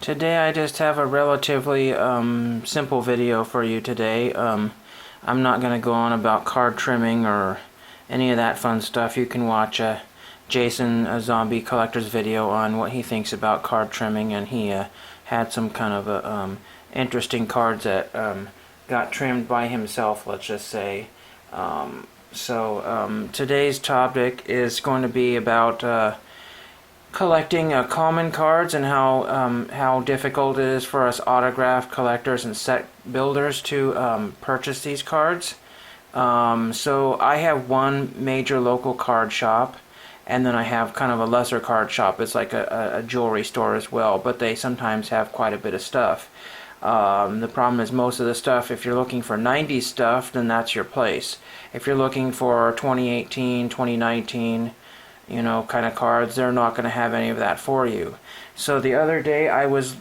Today I just have a relatively simple video for you today. I'm not going to go on about card trimming or any of that fun stuff. You can watch Jason Zombie Collector's video on what he thinks about card trimming, and he had some kind of interesting cards that got trimmed by himself, let's just say. Today's topic is going to be about collecting common cards and how difficult it is for us autograph collectors and set builders to purchase these cards. So I have one major local card shop, and then I have kind of a lesser card shop. It's like a jewelry store as well, but they sometimes have quite a bit of stuff. The problem is most of the stuff, if you're looking for 90s stuff, then that's your place. If you're looking for 2018, 2019, kind of cards, they're not going to have any of that for you. So the other day I was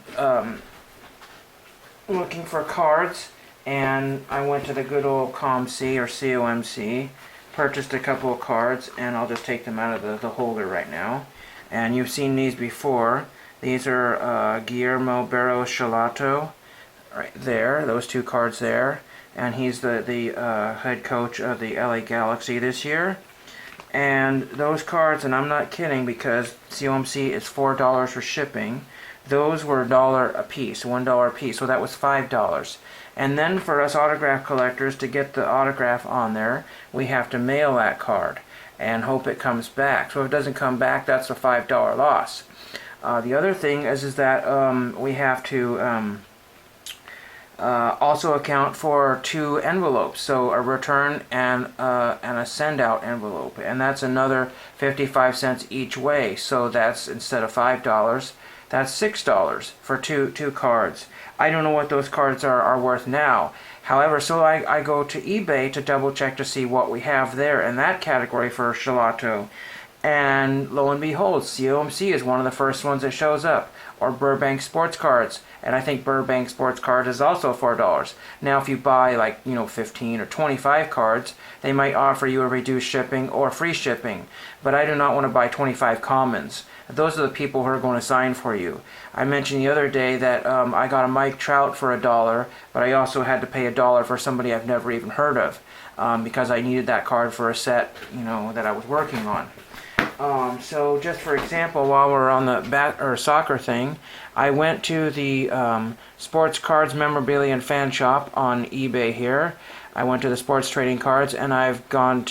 looking for cards, and I went to the good old COMC or COMC, purchased a couple of cards, and I'll just take them out of the holder right now. And you've seen these before. These are Guillermo Barros Shalato, right there, those two cards there. And he's the head coach of the LA Galaxy this year. And those cards, and I'm not kidding because COMC is $4 for shipping, those were $1 a piece, $1 a piece, so that was $5. And then for us autograph collectors, to get the autograph on there, we have to mail that card and hope it comes back. So if it doesn't come back, that's a $5 loss. The other thing is that we have to also account for two envelopes, so a return and a send out envelope, and that's another 55 cents each way. So that's, instead of $5, that's $6 for two cards. I don't know what those cards are worth now. However, so I go to eBay to double check to see what we have there in that category for Shalato. And lo and behold, COMC is one of the first ones that shows up, or Burbank Sports Cards, and I think Burbank Sports Card is also $4. Now if you buy 15 or 25 cards, they might offer you a reduced shipping or free shipping, but I do not want to buy 25 commons. Those are the people who are going to sign for you. I mentioned the other day that I got a Mike Trout for $1, but I also had to pay $1 for somebody I've never even heard of, because I needed that card for a set that I was working on. So just for example, while we're on the soccer thing, I went to the sports cards, memorabilia, and fan shop on eBay here. I went to the sports trading cards, and I've gone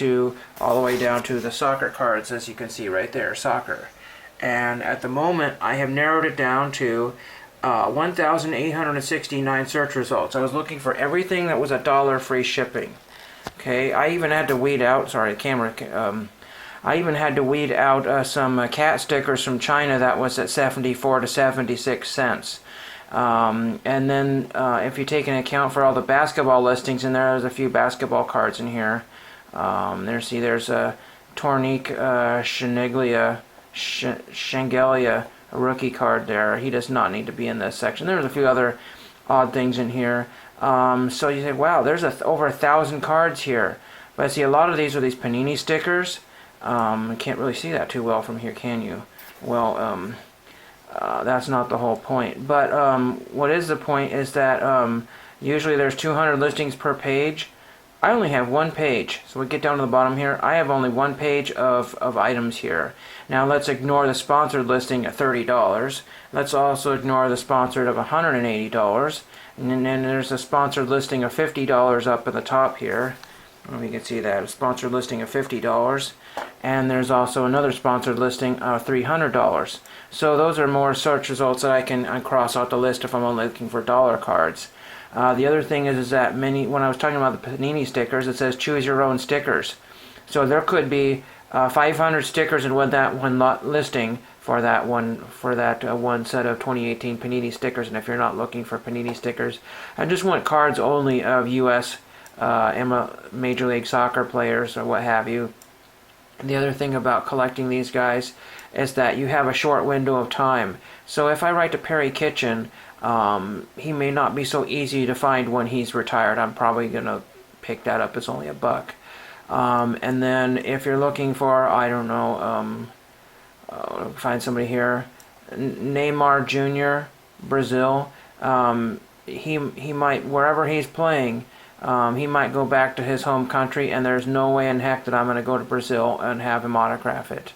all the way down to the soccer cards, as you can see right there, soccer. And at the moment, I have narrowed it down to 1,869 search results. I was looking for everything that was $1 free shipping. Okay, I even had to weed out, sorry, the camera, I even had to weed out some cat stickers from China that was at 74 to 76 cents. And then if you take into account for all the basketball listings in there, there's a few basketball cards in here. There's a Tornik Shengelia, a rookie card there. He does not need to be in this section. There's a few other odd things in here. So you say, wow, there's over 1,000 cards here. But see, a lot of these are these Panini stickers. I can't really see that too well from here, can you? Well, that's not the whole point. But what is the point is that usually there's 200 listings per page. I only have one page. So we get down to the bottom here. I have only one page of items here. Now let's ignore the sponsored listing at $30. Let's also ignore the sponsored of $180. And then there's a sponsored listing of $50 up at the top here. You can see that, a sponsored listing of $50, and there's also another sponsored listing of $300. So those are more search results that I can cross out the list if I'm only looking for dollar cards. The other thing is that when I was talking about the Panini stickers, it says choose your own stickers. So there could be 500 stickers in one lot listing for that one set of 2018 Panini stickers. And if you're not looking for Panini stickers, I just want cards only of U.S. Major League Soccer players or what have you. And the other thing about collecting these guys is that you have a short window of time. So if I write to Perry Kitchen, he may not be so easy to find when he's retired. I'm probably going to pick that up as only $1. And then if you're looking for, I don't know, find somebody here, Neymar Jr., Brazil. He might, wherever he's playing, he might go back to his home country, and there's no way in heck that I'm going to go to Brazil and have him autograph it.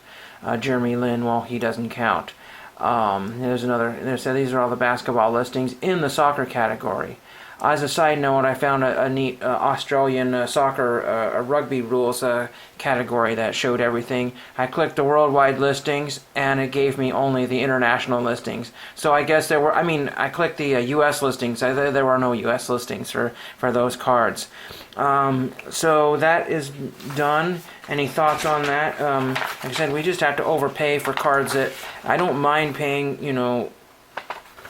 Jeremy Lin, well, he doesn't count. There's another. So these are all the basketball listings in the soccer category. As a side note, I found a neat Australian soccer rugby rules category that showed everything. I clicked the worldwide listings, and it gave me only the international listings. So I guess there were. I mean, I clicked the U.S. listings. There were no U.S. listings for those cards. So that is done. Any thoughts on that? Like I said, we just have to overpay for cards that I don't mind paying,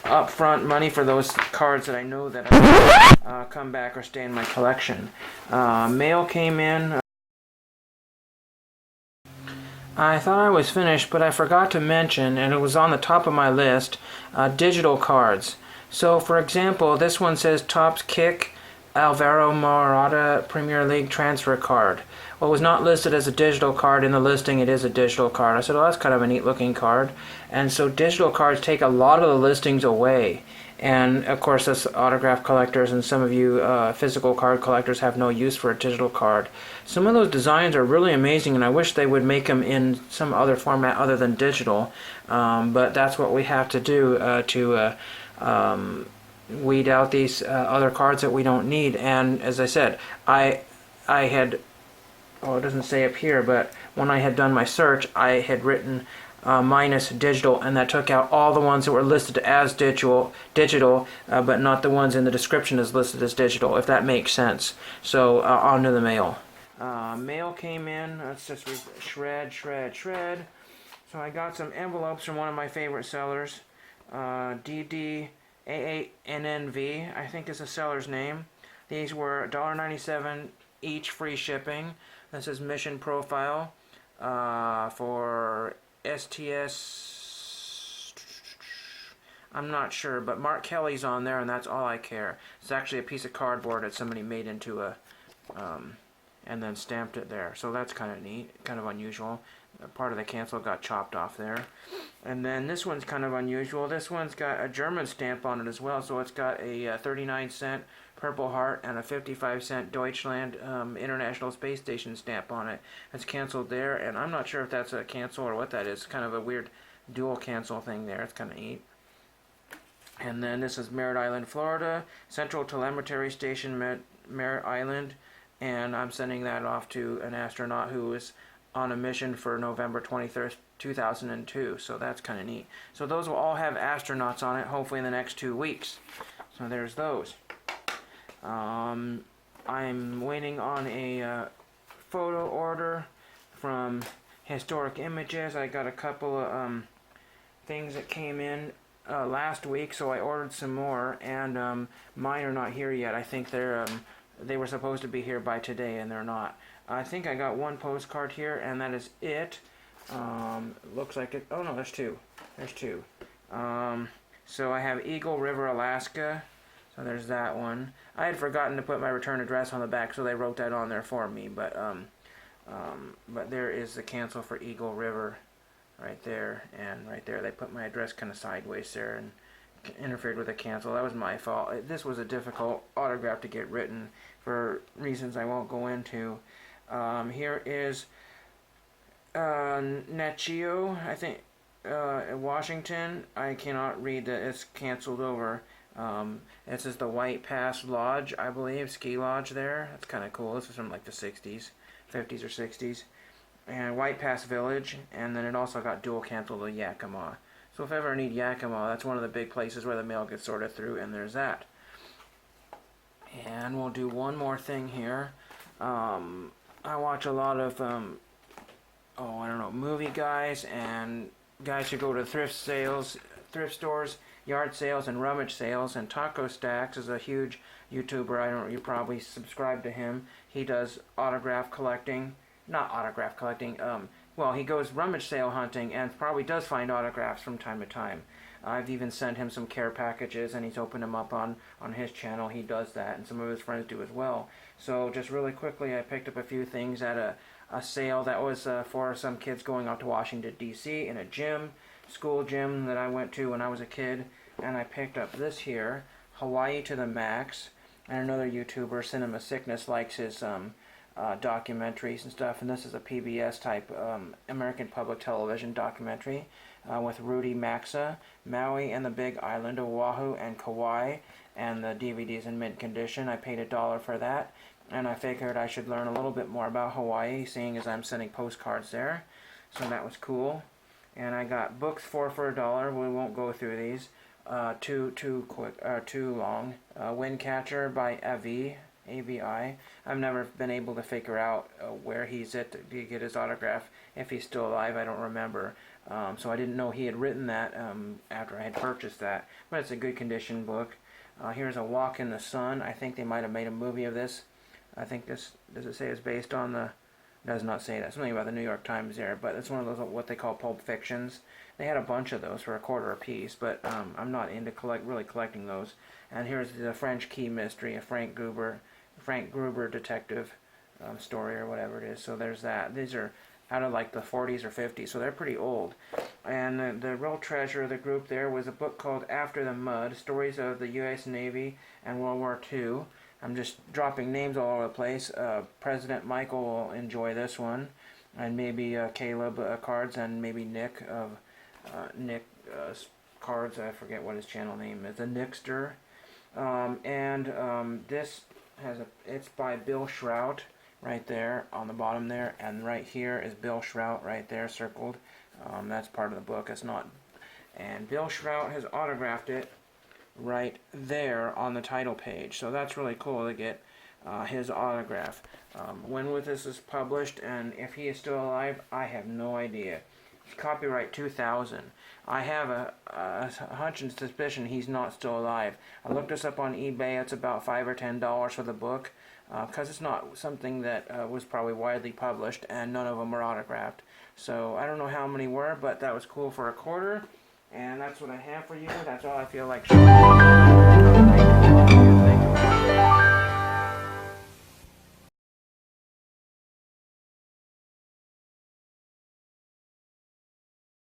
upfront money for those cards that I know that are come back or stay in my collection. Mail came in. I thought I was finished, but I forgot to mention, and it was on the top of my list, digital cards. So, for example, this one says Topps Kick Alvaro Morata Premier League transfer card. Well, it was not listed as a digital card in the listing. It is a digital card. I said, well, that's kind of a neat looking card. And so digital cards take a lot of the listings away. And of course, us autograph collectors and some of you physical card collectors have no use for a digital card. Some of those designs are really amazing, and I wish they would make them in some other format other than digital. But that's what we have to do to weed out these other cards that we don't need. And as I said, I had, it doesn't say up here, but when I had done my search, I had written minus digital, and that took out all the ones that were listed as digital, but not the ones in the description as listed as digital, if that makes sense. So on to the mail. Mail came in. Let's just shred. So I got some envelopes from one of my favorite sellers, DDAANNV, I think is the seller's name. These were $1.97 each, free shipping. This is Mission Profile for STS. I'm not sure, but Mark Kelly's on there, and that's all I care. It's actually a piece of cardboard that somebody made into a, and then stamped it there. So that's kind of neat, kind of unusual. Part of the cancel got chopped off there. And then this one's kind of unusual. This one's got a German stamp on it as well. So it's got a 39-cent Purple Heart and a 55-cent Deutschland International Space Station stamp on it. It's canceled there, and I'm not sure if that's a cancel or what that is. It's kind of a weird dual cancel thing there. It's kind of neat. And then this is Merritt Island, Florida, Central Telemetry Station, Merritt Island, and I'm sending that off to an astronaut who is on a mission for November 23rd, 2002. So that's kind of neat. So those will all have astronauts on it, hopefully in the next 2 weeks. So there's those. I'm waiting on a photo order from Historic Images. I got a couple of things that came in last week, so I ordered some more, and mine are not here yet. I think they were supposed to be here by today, and they're not. I think I got one postcard here, and that is it. Looks like it. Oh no, there's two. There's two. So I have Eagle River, Alaska. So there's that one. I had forgotten to put my return address on the back, so they wrote that on there for me. But there is the cancel for Eagle River, right there, and right there they put my address kind of sideways there and interfered with the cancel. That was my fault. This was a difficult autograph to get written for reasons I won't go into. Here is Nachio, I think, Washington. I cannot read that. It's canceled over. This is the White Pass Lodge, I believe, ski lodge there. That's kind of cool. This is from like the 60s, 50s or 60s. And White Pass Village, and then it also got dual canceled to Yakima. So if I ever need Yakima, that's one of the big places where the mail gets sorted through, and there's that. And we'll do one more thing here. I watch a lot of, movie guys and guys who go to thrift stores, yard sales, and rummage sales. And Taco Stacks is a huge YouTuber. You probably subscribe to him. He does autograph collecting. Not autograph collecting. He goes rummage sale hunting and probably does find autographs from time to time. I've even sent him some care packages, and he's opened them up on his channel. He does that, and some of his friends do as well. So just really quickly, I picked up a few things at a sale that was for some kids going out to Washington, D.C. in a gym, school gym that I went to when I was a kid. and I picked up this here, Hawaii to the Max, and another YouTuber, Cinema Sickness, likes his documentaries and stuff, and this is a PBS type American Public Television documentary with Rudy Maxa, Maui and the Big Island of Oahu and Kauai, and the DVD's in mint condition. I paid $1 for that, and I figured I should learn a little bit more about Hawaii, seeing as I'm sending postcards there, so that was cool. And I got books for $1. We won't go through these too long. Windcatcher by AVI. I've never been able to figure out where he's at to get his autograph. If he's still alive, I don't remember. So I didn't know he had written that after I had purchased that. But it's a good condition book. Here's A Walk in the Sun. I think they might have made a movie of this. I think this, does it say it's based on the, does not say that. Something about the New York Times there, but it's one of those what they call pulp fictions. They had a bunch of those for $0.25 a piece, but I'm not into really collecting those. And here's the French Key Mystery, a Frank Gruber detective story or whatever it is. So there's that. These are out of like the 40s or 50s, so they're pretty old. And the real treasure of the group there was a book called After the Mud, Stories of the U.S. Navy and World War II. I'm just dropping names all over the place. President Michael will enjoy this one, and maybe Caleb Cards, and maybe Nick of Nick Cards. I forget what his channel name is. The Nickster. This has it's by Bill Shrout right there on the bottom there, and right here is Bill Shrout right there circled. That's part of the book. It's not, and Bill Shrout has autographed it right there on the title page, so that's really cool to get his autograph. When this is published and if he is still alive, I have no idea. It's copyright 2000. I have a hunch and suspicion he's not still alive. I looked this up on eBay. It's about $5 or $10 for the book, because it's not something that was probably widely published, and none of them were autographed. So I don't know how many were, but that was cool for $0.25. And that's what I have for you. That's all I feel like showing.